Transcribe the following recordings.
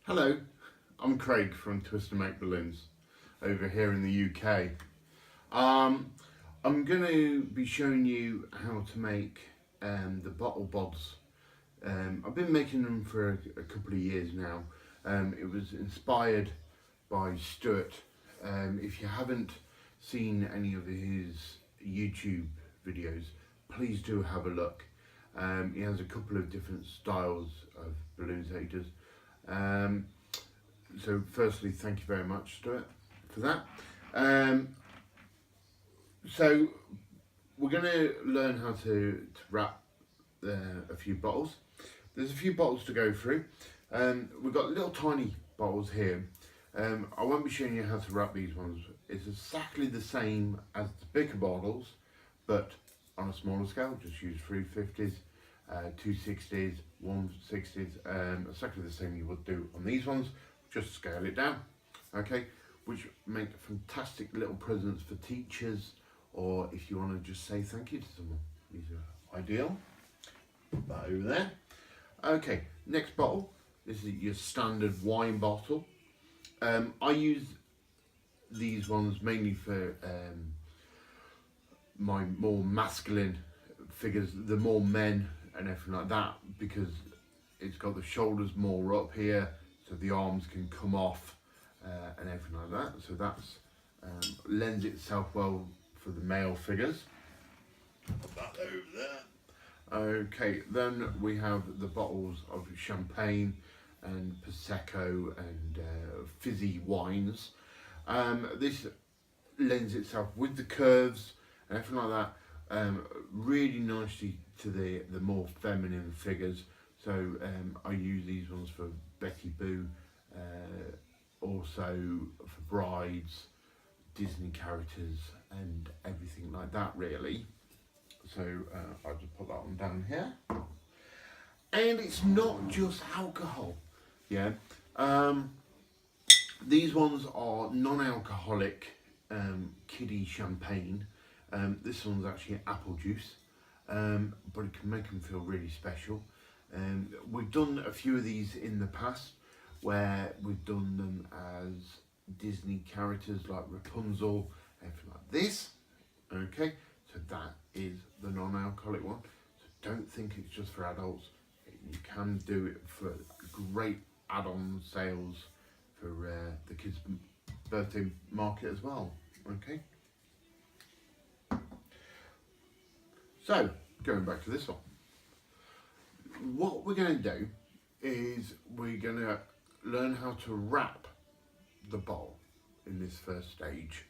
Hello, I'm Craig from Twist and Make Balloons over here in the UK. I'm going to be showing you how to make the bottle bods. I've been making them for a couple of years now. It was inspired by Stuart. If you haven't seen any of his YouTube videos, please do have a look. He has a couple of different styles of balloons that he does. So firstly, thank you very much, Stuart, for that. So we're going to learn how to wrap a few bottles. There's a few bottles to go through. We've got little tiny bottles here. I won't be showing you how to wrap these ones. It's exactly the same as the bigger bottles, but on a smaller scale. Just use 350s, 260s, 160s, exactly the same you would do on these ones. Just scale it down, okay? Which make fantastic little presents for teachers, or if you want to just say thank you to someone. These are ideal. Put that over there. Okay, next bottle. This is your standard wine bottle. I use these ones mainly for my more masculine figures, the more men and everything like that, because it's got the shoulders more up here, so the arms can come off and everything like that. So that's lends itself well for the male figures. Put that over there. Okay, then we have the bottles of champagne and prosecco and fizzy wines. This lends itself with the curves and everything like that really nicely to the more feminine figures. So I use these ones for Betty Boo, also for brides, Disney characters and everything like that really. So I'll just put that one down here. And it's not just alcohol, yeah. These ones are non-alcoholic kiddie champagne. This one's actually apple juice, but it can make them feel really special. We've done a few of these in the past where we've done them as Disney characters like Rapunzel, everything like this. Okay, so that is the non-alcoholic one. So don't think it's just for adults. You can do it for great add-on sales for the kids' birthday market as well. Okay. So going back to this one, what we're going to do is we're going to learn how to wrap the bowl in this first stage.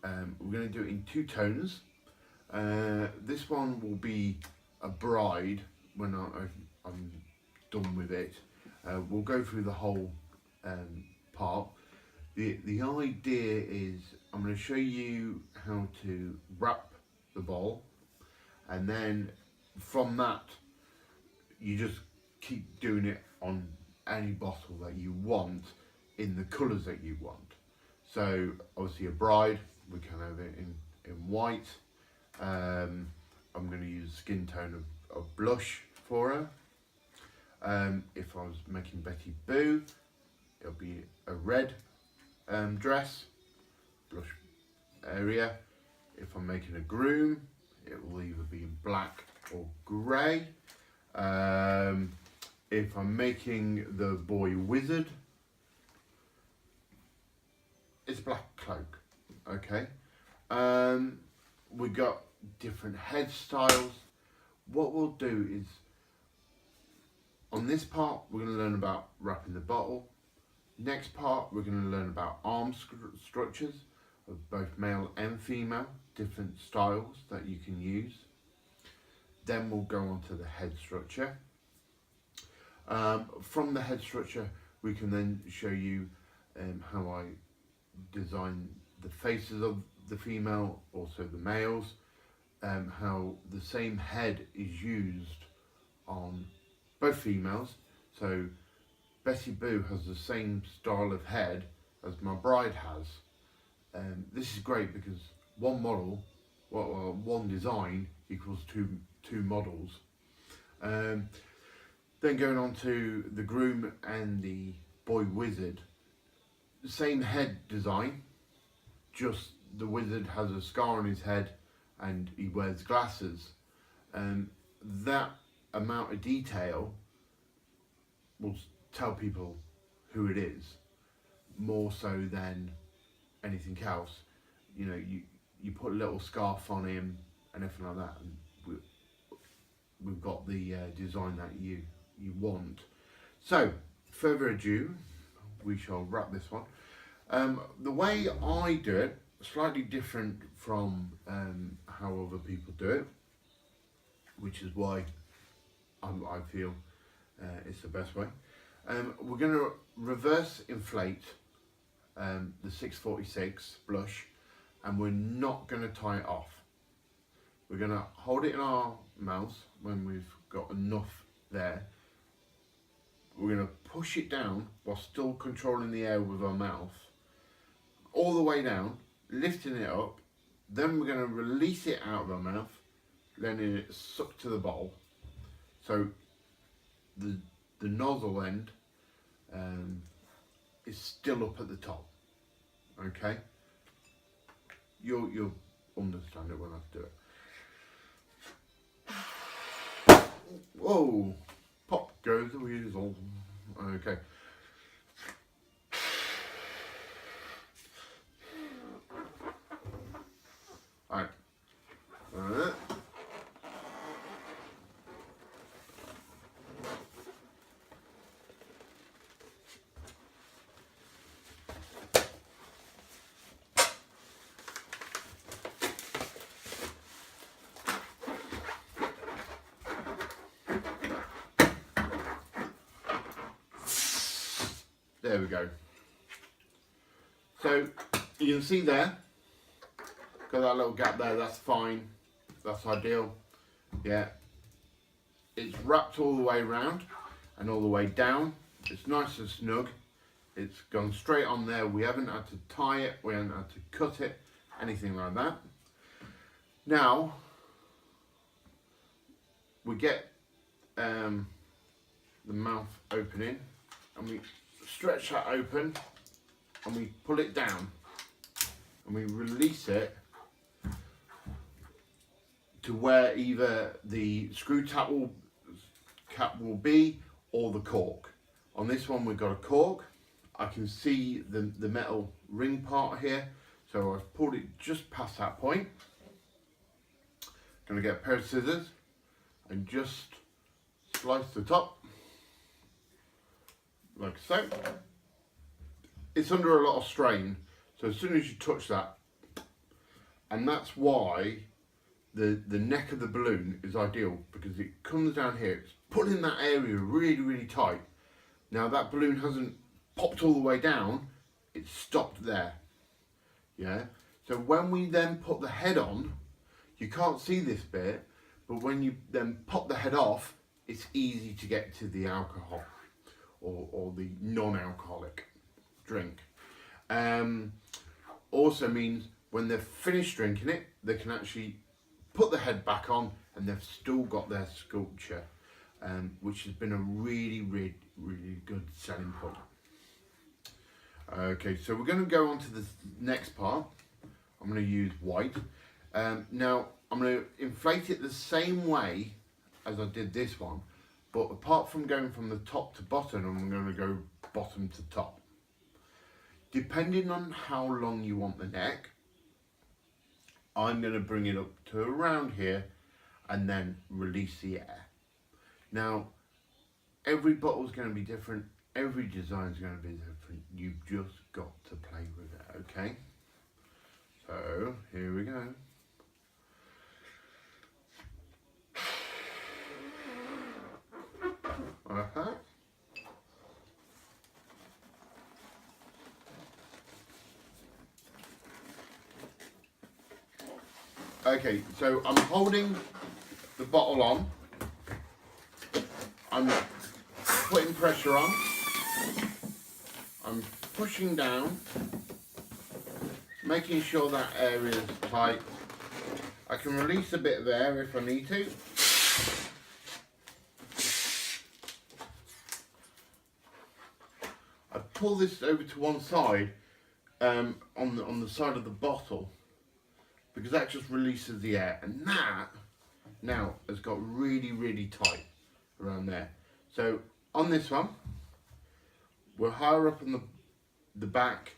We're going to do it in two tones. This one will be a bride when I'm done with it. We'll go through the whole part. The idea is I'm going to show you how to wrap the bowl, and then from that you just keep doing it on any bottle that you want in the colours that you want. So obviously a bride, we can have it in white. I'm going to use skin tone of blush for her. If I was making Betty Boo, it'll be a red dress, blush area. If I'm making a groom, it will either be black or grey. If I'm making the boy wizard, it's black cloak. Okay. We got different head styles. What we'll do is, on this part, we're going to learn about wrapping the bottle. Next part, we're going to learn about arm structures of both male and female, different styles that you can use. Then we'll go on to the head structure. From the head structure, we can then show you how I design the faces of the female, also the males, how the same head is used on both females. So Betty Boo has the same style of head as my bride has. This is great because one model, one design equals two models. Then going on to the groom and the Boy Wizard. Same head design, just the wizard has a scar on his head and he wears glasses. And that amount of detail will tell people who it is, more so than anything else. You know, you put a little scarf on him and everything like that, and we've got the design that you want. So, further ado, we shall wrap this one. The way I do it, slightly different from how other people do it, which is why I feel it's the best way. We're going to reverse inflate the 646 blush, and we're not going to tie it off. We're going to hold it in our mouth when we've got enough there. We're going to push it down while still controlling the air with our mouth, all the way down, lifting it up. Then we're going to release it out of our mouth, letting it suck to the bowl. So the nozzle end is still up at the top. Okay, you'll understand it when I do it. Whoa! Pop goes the weasel. Okay. Alright. There we go. So you can see there, got that little gap there, that's fine, that's ideal. Yeah, it's wrapped all the way around and all the way down. It's nice and snug. It's gone straight on there. We haven't had to tie it, we haven't had to cut it, anything like that. Now we get the mouth opening and we stretch that open and we pull it down and we release it to where either the screw cap will be or the cork. On this one we've got a cork. I can see the metal ring part here, so I've pulled it just past that point. Gonna get a pair of scissors and just slice the top like so. It's under a lot of strain, so as soon as you touch that, and that's why the neck of the balloon is ideal, because it comes down here, it's pulling that area really tight. Now that balloon hasn't popped all the way down, it's stopped there. Yeah, so when we then put the head on, you can't see this bit, but when you then pop the head off, it's easy to get to the alcohol or the non-alcoholic drink. Also means when they've finished drinking it, they can actually put the head back on and they've still got their sculpture, which has been a really good selling point. Okay, so we're going to go on to the next part. I'm going to use white. Now I'm going to inflate it the same way as I did this one, but apart from going from the top to bottom, I'm going to go bottom to top. Depending on how long you want the neck, I'm going to bring it up to around here and then release the air. Now, every bottle is going to be different, every design is going to be different. You've just got to play with it, okay? So, here we go. Okay, so I'm holding the bottle on, I'm putting pressure on, I'm pushing down, making sure that area is tight. I can release a bit of air if I need to. I pull this over to one side on the side of the bottle, because that just releases the air, and that now has got really tight around there. So on this one, we're higher up on the back,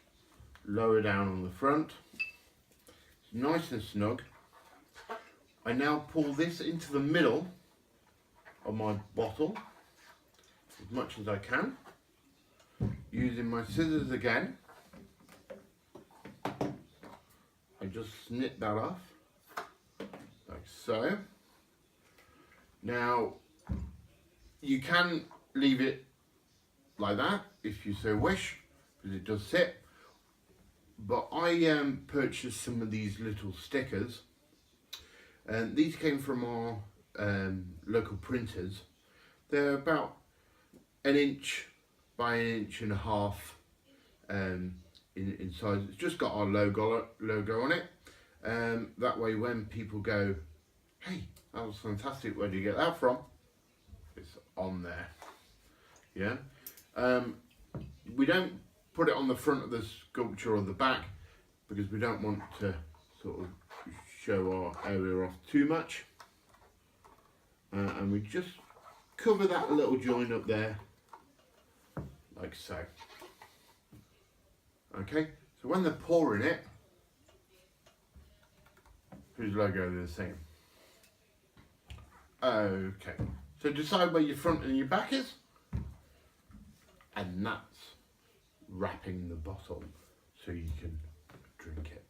lower down on the front. It's nice and snug. I now pull this into the middle of my bottle as much as I can, using my scissors again. I just snip that off, like so. Now, you can leave it like that if you so wish, because it does sit. But I purchased some of these little stickers, and these came from our local printers. They're about 1 inch by 1.5 inches in size. It's just got our logo on it. That way when people go, hey, that was fantastic, where do you get that from? It's on there. Yeah. We don't put it on the front of the sculpture or the back, because we don't want to sort of show our area off too much. And we just cover that little joint up there, like so. Okay, so when they're pouring it, whose logo are the same? Okay, so decide where your front and your back is, and that's wrapping the bottle so you can drink it.